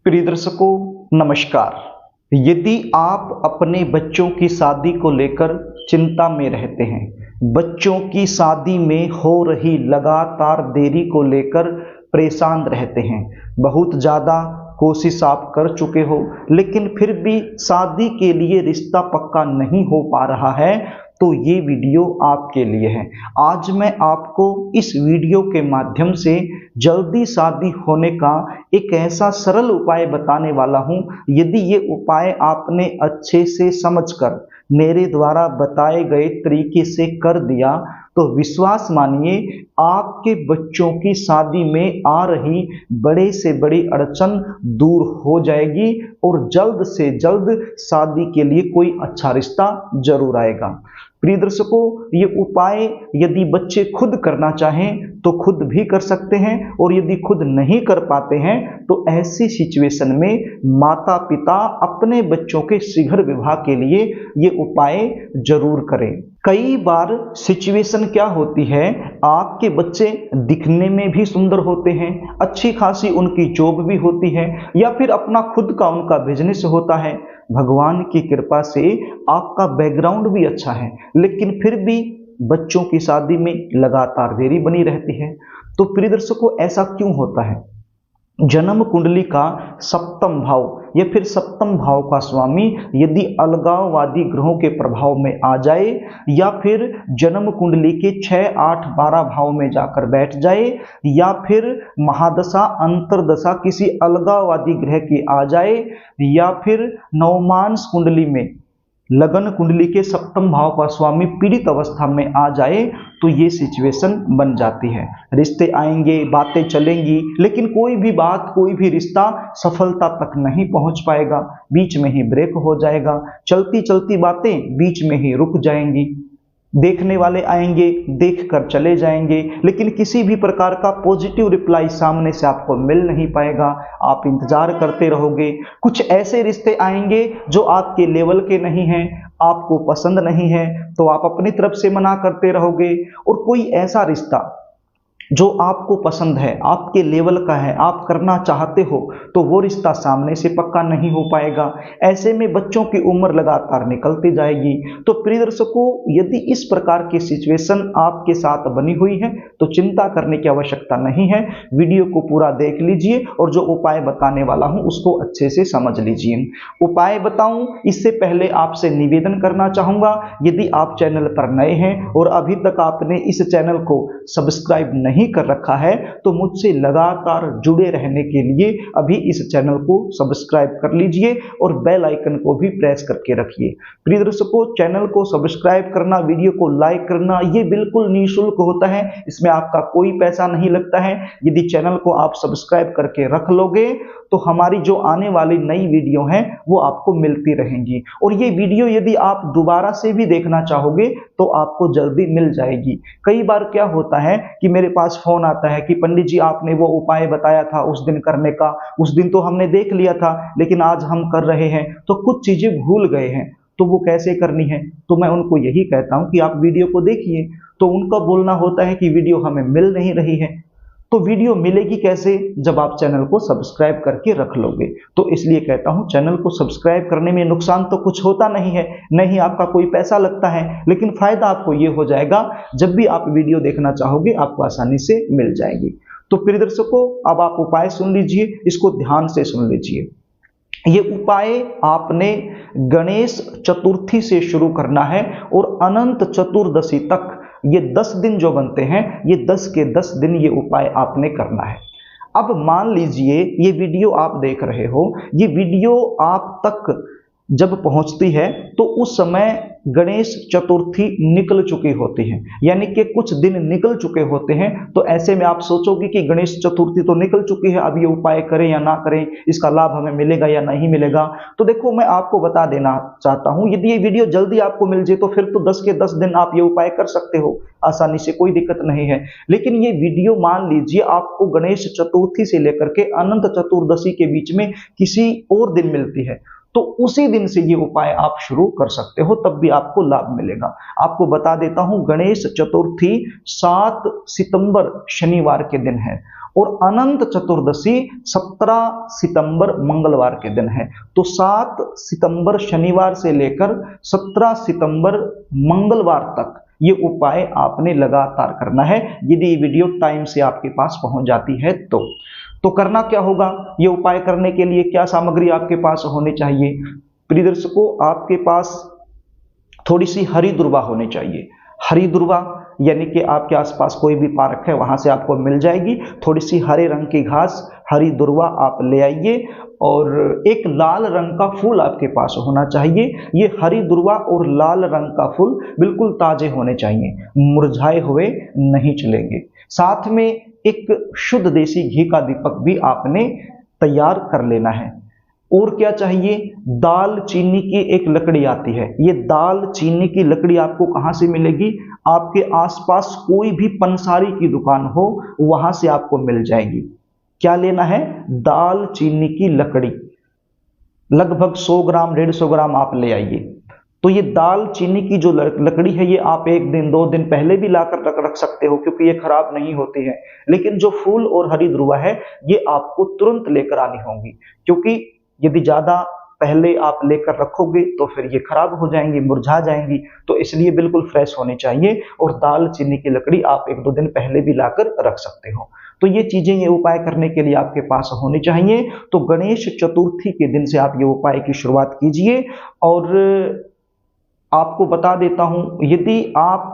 प्रिय दर्शकों नमस्कार। यदि आप अपने बच्चों की शादी को लेकर चिंता में रहते हैं, बच्चों की शादी में हो रही लगातार देरी को लेकर परेशान रहते हैं, बहुत ज़्यादा कोशिश आप कर चुके हो लेकिन फिर भी शादी के लिए रिश्ता पक्का नहीं हो पा रहा है, तो ये वीडियो आपके लिए है। आज मैं आपको इस वीडियो के माध्यम से जल्दी शादी होने का एक ऐसा सरल उपाय बताने वाला हूं। यदि ये उपाय आपने अच्छे से समझकर मेरे द्वारा बताए गए तरीके से कर दिया तो विश्वास मानिए आपके बच्चों की शादी में आ रही बड़े से बड़ी अड़चन दूर हो जाएगी और जल्द से जल्द शादी के लिए कोई अच्छा रिश्ता जरूर आएगा। प्रिय दर्शकों, ये उपाय यदि बच्चे खुद करना चाहें तो खुद भी कर सकते हैं और यदि खुद नहीं कर पाते हैं तो ऐसी सिचुएशन में माता पिता अपने बच्चों के शीघ्र विवाह के लिए ये उपाय जरूर करें। कई बार सिचुएशन क्या होती है, आपके बच्चे दिखने में भी सुंदर होते हैं, अच्छी खासी उनकी जॉब भी होती है या फिर अपना खुद का उनका बिजनेस होता है, भगवान की कृपा से आपका बैकग्राउंड भी अच्छा है, लेकिन फिर भी बच्चों की शादी में लगातार देरी बनी रहती है। तो प्रिय दर्शकों, ऐसा क्यों होता है? जन्म कुंडली का सप्तम भाव या फिर सप्तम भाव का स्वामी यदि अलगाववादी ग्रहों के प्रभाव में आ जाए या फिर जन्म कुंडली के 6, 8, 12 भाव में जाकर बैठ जाए या फिर महादशा अंतरदशा किसी अलगाववादी ग्रह की आ जाए या फिर नवमांश कुंडली में लगन कुंडली के सप्तम भाव का स्वामी पीड़ित अवस्था में आ जाए तो ये सिचुएशन बन जाती है। रिश्ते आएंगे, बातें चलेंगी, लेकिन कोई भी बात, कोई भी रिश्ता सफलता तक नहीं पहुंच पाएगा, बीच में ही ब्रेक हो जाएगा, चलती चलती बातें बीच में ही रुक जाएंगी, देखने वाले आएंगे, देखकर चले जाएंगे, लेकिन किसी भी प्रकार का पॉजिटिव रिप्लाई सामने से आपको मिल नहीं पाएगा। आप इंतजार करते रहोगे, कुछ ऐसे रिश्ते आएंगे जो आपके लेवल के नहीं हैं, आपको पसंद नहीं है तो आप अपनी तरफ से मना करते रहोगे, और कोई ऐसा रिश्ता जो आपको पसंद है, आपके लेवल का है, आप करना चाहते हो तो वो रिश्ता सामने से पक्का नहीं हो पाएगा। ऐसे में बच्चों की उम्र लगातार निकलती जाएगी। तो प्रिय दर्शकों, यदि इस प्रकार की सिचुएशन आपके साथ बनी हुई है तो चिंता करने की आवश्यकता नहीं है। वीडियो को पूरा देख लीजिए और जो उपाय बताने वाला हूं उसको अच्छे से समझ लीजिए। उपाय बताऊं इससे पहले आपसे निवेदन करना चाहूंगा, यदि आप चैनल पर नए हैं और अभी तक आपने इस चैनल को सब्सक्राइब नहीं कर रखा है तो मुझसे लगातार जुड़े रहने के लिए अभी इस चैनल को सब्सक्राइब कर लीजिए और बेल आइकन को भी प्रेस करके रखिए। प्रिय दर्शकों, चैनल को सब्सक्राइब करना, वीडियो को लाइक करना ये बिल्कुल निःशुल्क होता है, इसमें आपका कोई पैसा नहीं लगता है। यदि चैनल को आप सब्सक्राइब करके रख लोगे तो हमारी जो आने वाली नई वीडियो हैं वो आपको मिलती रहेंगी, और ये वीडियो यदि आप दोबारा से भी देखना चाहोगे तो आपको जल्दी मिल जाएगी। कई बार क्या होता है कि मेरे पास फोन आता है कि पंडित जी आपने वो उपाय बताया था उस दिन करने का, उस दिन तो हमने देख लिया था लेकिन आज हम कर रहे हैं तो कुछ चीजें भूल गए हैं, तो वो कैसे करनी है? तो मैं उनको यही कहता हूं कि आप वीडियो को देखिए। तो उनका बोलना होता है कि वीडियो हमें मिल नहीं रही है। तो वीडियो मिलेगी कैसे? जब आप चैनल को सब्सक्राइब करके रख लोगे। तो इसलिए कहता हूं, चैनल को सब्सक्राइब करने में नुकसान तो कुछ होता नहीं है, नहीं आपका कोई पैसा लगता है, लेकिन फायदा आपको ये हो जाएगा जब भी आप वीडियो देखना चाहोगे आपको आसानी से मिल जाएगी। तो प्रिय दर्शकों, अब आप उपाय सुन लीजिए, इसको ध्यान से सुन लीजिए। ये उपाय आपने गणेश चतुर्थी से शुरू करना है और अनंत चतुर्दशी तक ये 10 दिन जो बनते हैं, ये 10 के 10 दिन ये उपाय आपने करना है। अब मान लीजिए ये वीडियो आप देख रहे हो, ये वीडियो आप तक जब पहुंचती है तो उस समय गणेश चतुर्थी निकल चुकी होती है, यानी कि कुछ दिन निकल चुके होते हैं। तो ऐसे में आप सोचोगे कि गणेश चतुर्थी तो निकल चुकी है, अब ये उपाय करें या ना करें, इसका लाभ हमें मिलेगा या नहीं मिलेगा। तो देखो, मैं आपको बता देना चाहता हूं, यदि ये वीडियो जल्दी आपको मिल जाए तो फिर तो 10 के 10 दिन आप ये उपाय कर सकते हो आसानी से, कोई दिक्कत नहीं है। लेकिन ये वीडियो मान लीजिए आपको गणेश चतुर्थी से लेकर के अनंत चतुर्दशी के बीच में किसी और दिन मिलती है, तो उसी दिन से ये उपाय आप शुरू कर सकते हो, तब भी आपको लाभ मिलेगा। आपको बता देता हूं, गणेश चतुर्थी 7 सितंबर शनिवार के दिन है और अनंत चतुर्दशी 17 सितंबर मंगलवार के दिन है। तो 7 सितंबर शनिवार से लेकर 17 सितंबर मंगलवार तक ये उपाय आपने लगातार करना है, यदि ये वीडियो टाइम से आपके पास पहुंच जाती है तो करना क्या होगा, ये उपाय करने के लिए क्या सामग्री आपके पास होनी चाहिए। प्रिय दर्शकों, आपके पास थोड़ी सी हरी दुर्वा होनी चाहिए। हरी दुर्वा यानी कि आपके आसपास कोई भी पार्क है वहां से आपको मिल जाएगी। थोड़ी सी हरे रंग की घास, हरी दुर्वा आप ले आइए और एक लाल रंग का फूल आपके पास होना चाहिए। ये हरी दुर्वा और लाल रंग का फूल बिल्कुल ताजे होने चाहिए, मुरझाए हुए नहीं चलेंगे। साथ में एक शुद्ध देसी घी का दीपक भी आपने तैयार कर लेना है। और क्या चाहिए, दाल चीनी की एक लकड़ी आती है। ये दाल चीनी की लकड़ी आपको कहां से मिलेगी, आपके आसपास कोई भी पंसारी की दुकान हो वहां से आपको मिल जाएगी। क्या लेना है, दाल चीनी की लकड़ी, लगभग 100 ग्राम 150 ग्राम आप ले आइए। तो ये दाल चीनी की जो लकड़ी है ये आप 1 दिन 2 दिन पहले भी लाकर रख सकते हो, क्योंकि ये खराब नहीं होती है। लेकिन जो फूल और हरी दुर्वा है ये आपको तुरंत लेकर आनी होगी, क्योंकि यदि ज्यादा पहले आप लेकर रखोगे तो फिर ये खराब हो जाएंगी, मुरझा जाएंगी। तो इसलिए बिल्कुल फ्रेश होनी चाहिए। और दाल चीनी की लकड़ी आप 1-2 दिन पहले भी लाकर रख सकते हो। तो ये चीजें, ये उपाय करने के लिए आपके पास होनी चाहिए। तो गणेश चतुर्थी के दिन से आप ये उपाय की शुरुआत कीजिए। और आपको बता देता हूं, यदि आप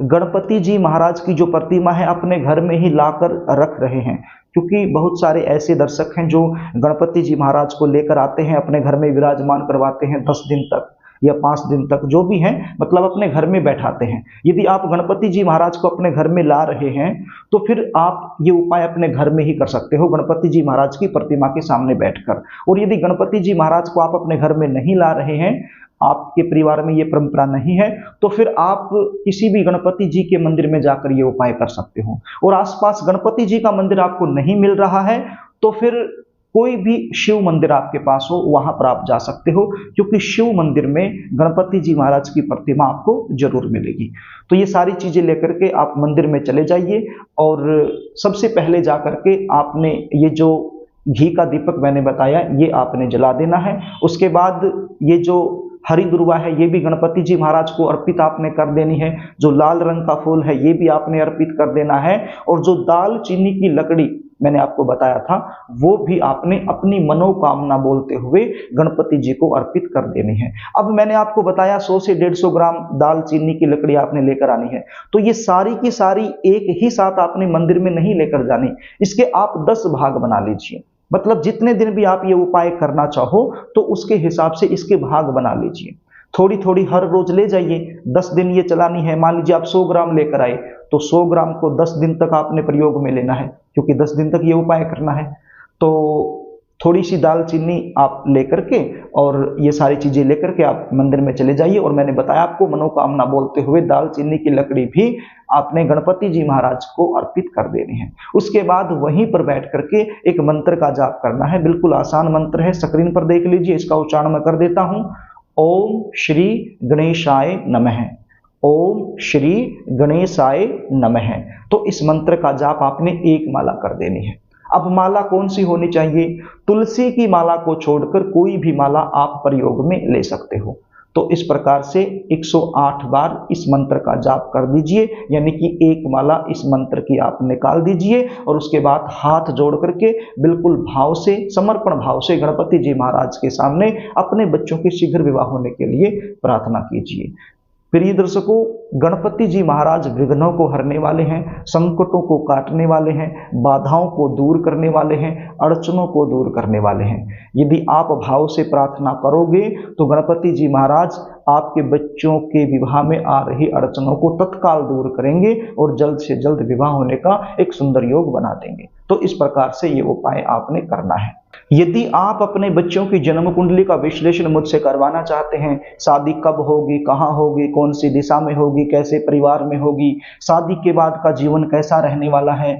गणपति जी महाराज की जो प्रतिमा है अपने घर में ही लाकर रख रहे हैं, क्योंकि बहुत सारे ऐसे दर्शक हैं जो गणपति जी महाराज को लेकर आते हैं, अपने घर में विराजमान करवाते हैं 10 दिन तक या 5 दिन तक, जो भी है, मतलब अपने घर में बैठाते हैं। यदि आप गणपति जी महाराज को अपने घर में ला रहे हैं तो फिर आप ये उपाय अपने घर में ही कर सकते हो, गणपति जी महाराज की प्रतिमा के सामने बैठकर। और यदि गणपति जी महाराज को आप अपने घर में नहीं ला रहे हैं, आपके परिवार में ये परंपरा नहीं है, तो फिर आप किसी भी गणपति जी के मंदिर में जाकर ये उपाय कर सकते हो। और आसपास गणपति जी का मंदिर आपको नहीं मिल रहा है तो फिर कोई भी शिव मंदिर आपके पास हो वहां पर आप जा सकते हो, क्योंकि शिव मंदिर में गणपति जी महाराज की प्रतिमा आपको जरूर मिलेगी। तो ये सारी चीजें लेकर के आप मंदिर में चले जाइए और सबसे पहले जाकर के आपने ये जो घी का दीपक मैंने बताया ये आपने जला देना है। उसके बाद ये जो हरी दुर्वा है ये भी गणपति जी महाराज को अर्पित आपने कर देनी है। जो लाल रंग का फूल है ये भी आपने अर्पित कर देना है। और जो दाल चीनी की लकड़ी मैंने आपको बताया था वो भी आपने अपनी मनोकामना बोलते हुए गणपति जी को अर्पित कर देनी है। अब मैंने आपको बताया 100 से 150 ग्राम दाल चीनी की लकड़ी आपने लेकर आनी है। तो ये सारी की सारी एक ही साथ आपने मंदिर में नहीं लेकर जानी, इसके आप 10 भाग बना लीजिए। मतलब जितने दिन भी आप ये उपाय करना चाहो तो उसके हिसाब से इसके भाग बना लीजिए। थोड़ी थोड़ी हर रोज ले जाइए। 10 दिन ये चलानी है। मान लीजिए आप 100 ग्राम लेकर आए तो 100 ग्राम को 10 दिन तक आपने प्रयोग में लेना है, क्योंकि 10 दिन तक ये उपाय करना है। तो थोड़ी सी दाल चीनी आप लेकर के और ये सारी चीजें लेकर के आप मंदिर में चले जाइए। और मैंने बताया आपको मनोकामना बोलते हुए दाल चीनी की लकड़ी भी आपने गणपति जी महाराज को अर्पित कर देनी है। उसके बाद वहीं पर बैठ करके एक मंत्र का जाप करना है। बिल्कुल आसान मंत्र है, स्क्रीन पर देख लीजिए, इसका उच्चारण मैं कर देता हूं। ओम श्री गणेशाय नमः, ओम श्री गणेशाय नमः। तो इस मंत्र का जाप आपने एक माला कर देनी है। अब माला कौन सी होनी चाहिए, तुलसी की माला को छोड़कर कोई भी माला आप प्रयोग में ले सकते हो। तो इस प्रकार से 108 बार इस मंत्र का जाप कर दीजिए, यानी कि एक माला इस मंत्र की आप निकाल दीजिए। और उसके बाद हाथ जोड़ करके बिल्कुल भाव से, समर्पण भाव से गणपति जी महाराज के सामने अपने बच्चों के शीघ्र विवाह होने के लिए प्रार्थना कीजिए। प्रिय दर्शकों, गणपति जी महाराज विघ्नों को हरने वाले हैं, संकटों को काटने वाले हैं, बाधाओं को दूर करने वाले हैं, अड़चनों को दूर करने वाले हैं। यदि आप भाव से प्रार्थना करोगे तो गणपति जी महाराज आपके बच्चों के विवाह में आ रही अड़चनों को तत्काल दूर करेंगे और जल्द से जल्द विवाह होने का एक सुंदर योग बना देंगे। तो इस प्रकार से ये उपाय आपने करना है। यदि आप अपने बच्चों की जन्म कुंडली का विश्लेषण मुझसे करवाना चाहते हैं, शादी कब होगी, कहाँ होगी, कौन सी दिशा में होगी, कैसे परिवार में होगी, शादी के बाद का जीवन कैसा रहने वाला है,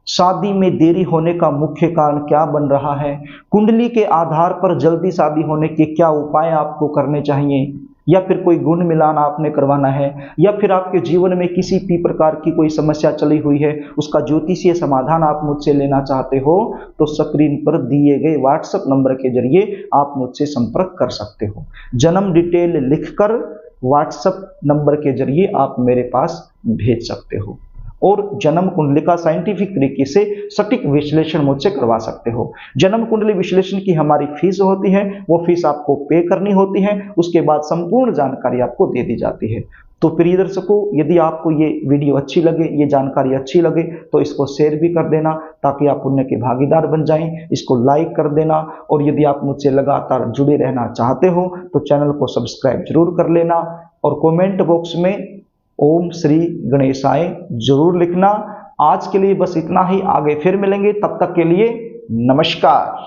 शादी में देरी होने का मुख्य कारण क्या बन रहा है, कुंडली के आधार पर जल्दी शादी होने के क्या उपाय आपको करने चाहिए, या फिर कोई गुण मिलान आपने करवाना है, या फिर आपके जीवन में किसी भी प्रकार की कोई समस्या चली हुई है, उसका ज्योतिषीय समाधान आप मुझसे लेना चाहते हो, तो स्क्रीन पर दिए गए व्हाट्सएप नंबर के जरिए आप मुझसे संपर्क कर सकते हो। जन्म डिटेल लिखकर व्हाट्सएप नंबर के जरिए आप मेरे पास भेज सकते हो और जन्म कुंडली का साइंटिफिक तरीके से सटीक विश्लेषण मुझसे करवा सकते हो। जन्म कुंडली विश्लेषण की हमारी फीस होती है, वो फीस आपको पे करनी होती है, उसके बाद संपूर्ण जानकारी आपको दे दी जाती है। तो प्रिय दर्शकों, यदि आपको ये वीडियो अच्छी लगे, ये जानकारी अच्छी लगे, तो इसको शेयर भी कर देना ताकि आप पुण्य के भागीदार बन जाएं। इसको लाइक कर देना और यदि आप मुझसे लगातार जुड़े रहना चाहते हो तो चैनल को सब्सक्राइब जरूर कर लेना और कमेंट बॉक्स में ओम श्री गणेशाय जरूर लिखना। आज के लिए बस इतना ही, आगे फिर मिलेंगे, तब तक के लिए नमस्कार।